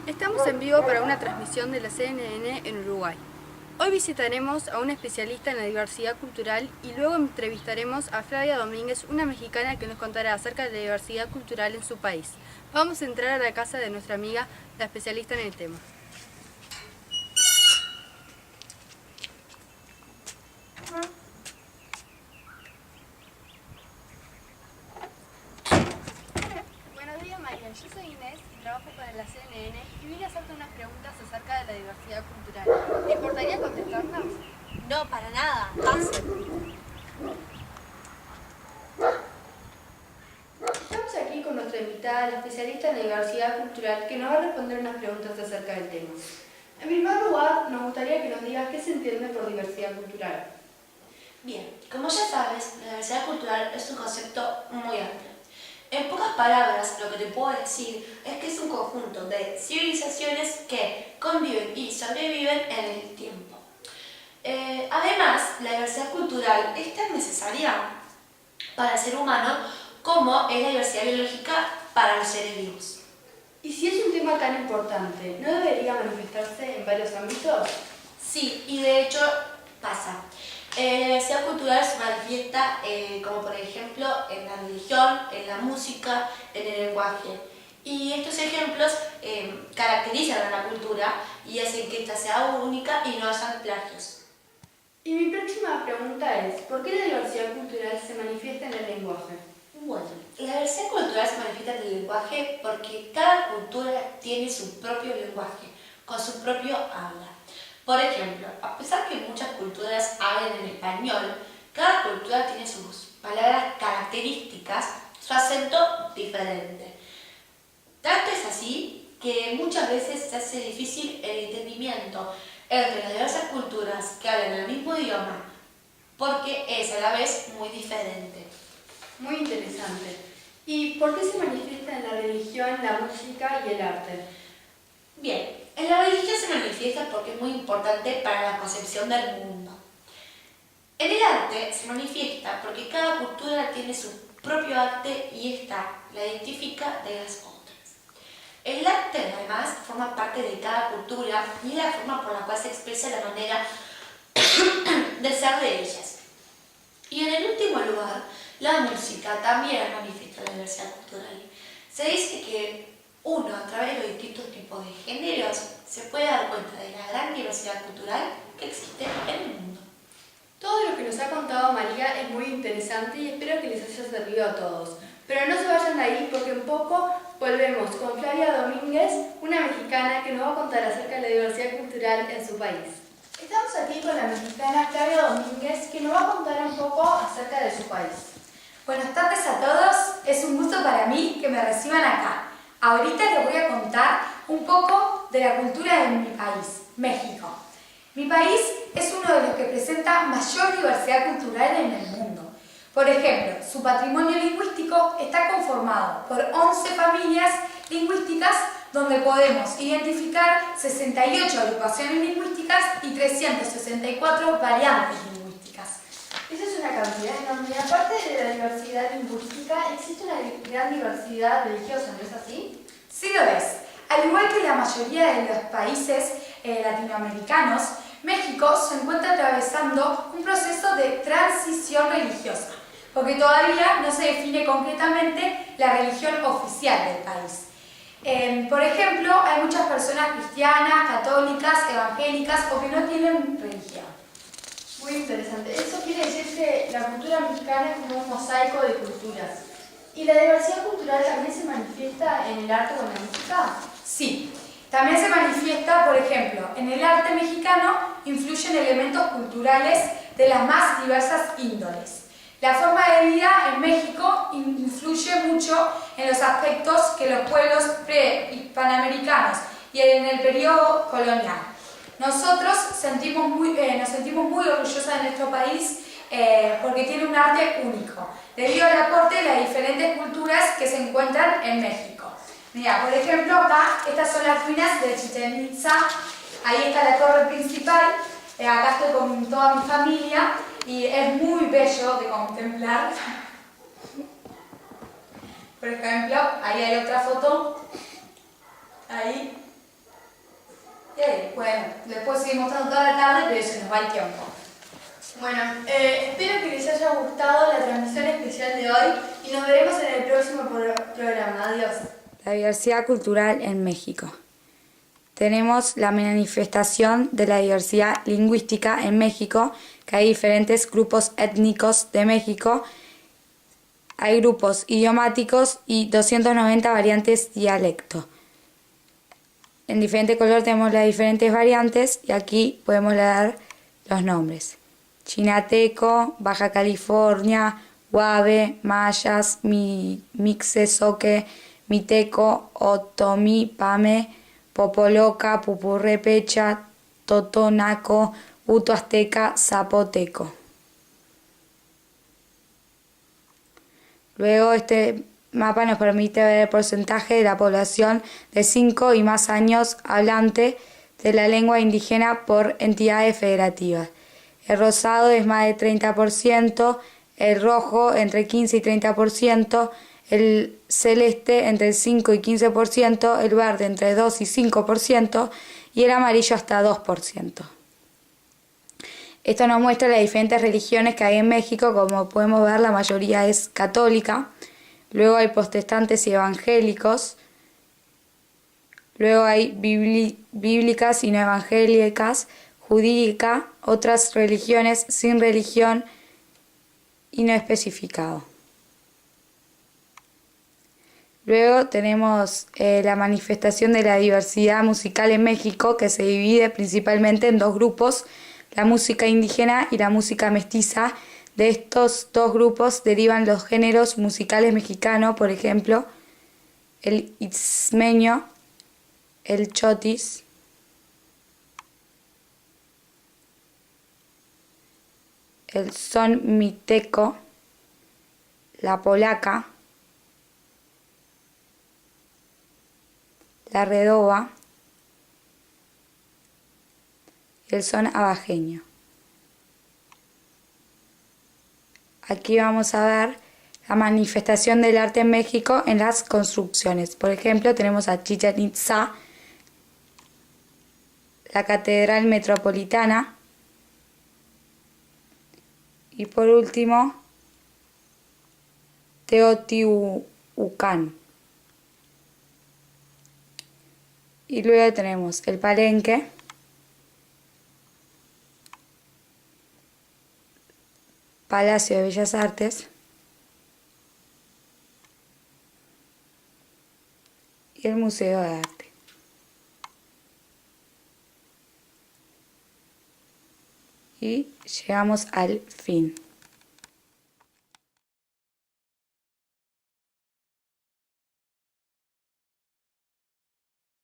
Estamos en vivo para una transmisión de la CNN en Uruguay. Hoy visitaremos a un especialista en la diversidad cultural y luego entrevistaremos a Flavia Domínguez, una mexicana que nos contará acerca de la diversidad cultural en su país. Vamos a entrar a la casa de nuestra amiga, la especialista en el tema. Buenos días, María. Yo soy Inés y trabajo para la CNN y vine a hacerte unas preguntas acerca de la diversidad cultural. ¿Te importaría contestarnos? No, para nada. Pase. Estamos aquí con nuestra invitada, la especialista en la diversidad cultural, que nos va a responder unas preguntas acerca del tema. En primer lugar, nos gustaría que nos digas qué se entiende por diversidad cultural. Bien, como ya sabes, la diversidad cultural es un concepto muy amplio. En pocas palabras, lo que te puedo decir es que es un conjunto de civilizaciones que conviven y sobreviven en el tiempo. Además, la diversidad cultural es tan necesaria para el ser humano como es la diversidad biológica para los seres vivos. Y si es un tema tan importante, ¿no debería manifestarse en varios ámbitos? Sí, y de hecho pasa. La diversidad cultural se manifiesta como por ejemplo en la religión, en la música, en el lenguaje. Y estos ejemplos caracterizan a la cultura y hacen que ésta sea única y no hayan plagios. Y mi próxima pregunta es, ¿por qué la diversidad cultural se manifiesta en el lenguaje? Bueno, la diversidad cultural se manifiesta en el lenguaje porque cada cultura tiene su propio lenguaje, con su propio habla. Por ejemplo, a pesar que muchas culturas hablan en español, cada cultura tiene sus palabras características, su acento diferente. Tanto es así que muchas veces se hace difícil el entendimiento entre las diversas culturas que hablan el mismo idioma, porque es a la vez muy diferente. Muy interesante. ¿Y por qué se manifiesta en la religión, la música y el arte? Bien, en la religión se manifiesta porque es muy importante para la concepción del mundo. En el arte se manifiesta porque cada cultura tiene su propio arte y esta la identifica de las otras. El arte, además, forma parte de cada cultura y es la forma por la cual se expresa la manera de ser de ellas. Y en el último lugar, la música también manifiesta la diversidad cultural. Se dice que uno, a través de los distintos tipos de géneros, se puede dar cuenta de la gran diversidad cultural que existe en el mundo. Todo lo que nos ha contado María es muy interesante y espero que les haya servido a todos. Pero no se vayan de ahí porque en poco volvemos con Flavia Domínguez, una mexicana que nos va a contar acerca de la diversidad cultural en su país. Estamos aquí con la mexicana Flavia Domínguez que nos va a contar un poco acerca de su país. Buenas tardes a todos, es un gusto para mí que me reciban acá. Ahorita les voy a contar un poco de la cultura de mi país, México. Mi país es uno de los que presenta mayor diversidad cultural en el mundo. Por ejemplo, su patrimonio lingüístico está conformado por 11 familias lingüísticas donde podemos identificar 68 agrupaciones lingüísticas y 364 variantes lingüísticas. Esa es una cantidad enorme. Aparte de la diversidad lingüística, existe una gran diversidad religiosa, ¿no es así? Sí lo es. Al igual que la mayoría de los países latinoamericanos, México se encuentra atravesando un proceso de transición religiosa, porque todavía no se define concretamente la religión oficial del país. Por ejemplo, hay muchas personas cristianas, católicas, evangélicas o que no tienen religión. Muy interesante. Eso quiere decir que la cultura mexicana es como un mosaico de culturas. ¿Y la diversidad cultural también se manifiesta en el arte o en la música? Sí, también se manifiesta, por ejemplo, en el arte mexicano influyen elementos culturales de las más diversas índoles. La forma de vida en México influye mucho en los aspectos que los pueblos pre-hispanoamericanos y en el periodo colonial. Nosotros nos sentimos muy orgullosos de nuestro país porque tiene un arte único, debido al aporte de las diferentes culturas que se encuentran en México. Mira, por ejemplo, acá, estas son las ruinas de Chichén Itzá, ahí está la torre principal, acá estoy con toda mi familia y es muy bello de contemplar. Por ejemplo, ahí hay otra foto, ahí. Bueno, después seguimos mostrando toda la tarde, pero se nos va el tiempo. Bueno, espero que les haya gustado la transmisión especial de hoy y nos veremos en el próximo programa. Adiós. La diversidad cultural en México. Tenemos la manifestación de la diversidad lingüística en México, que hay diferentes grupos étnicos de México, hay grupos idiomáticos y 290 variantes dialecto. En diferente color tenemos las diferentes variantes y aquí podemos leer los nombres. Chinateco, Baja California, Guave, Mayas, Mixezoque, Miteco, Otomí, Pame, Popoloca, Pupurrepecha, Totonaco, Uto Azteca, Zapoteco. Luego este mapa nos permite ver el porcentaje de la población de 5 y más años hablante de la lengua indígena por entidades federativas. El rosado es más de 30%, el rojo entre 15 y 30%, el celeste entre el 5 y 15%, el verde entre 2 y 5% y el amarillo hasta 2%. Esto nos muestra las diferentes religiones que hay en México. Como podemos ver, la mayoría es católica. Luego hay protestantes y evangélicos. Luego hay bíblicas y no evangélicas, judíaca, otras religiones sin religión y no especificado. Luego tenemos la manifestación de la diversidad musical en México, que se divide principalmente en dos grupos, la música indígena y la música mestiza. De estos dos grupos derivan los géneros musicales mexicanos, por ejemplo, el itzmeño, el chotis, el son mixteco, la polaca, la redoba y el son abajeño. Aquí vamos a ver la manifestación del arte en México en las construcciones. Por ejemplo, tenemos a Chichén Itzá, la Catedral Metropolitana y por último Teotihuacán. Y luego tenemos el Palenque, Palacio de Bellas Artes y el Museo de Arte. Y llegamos al fin.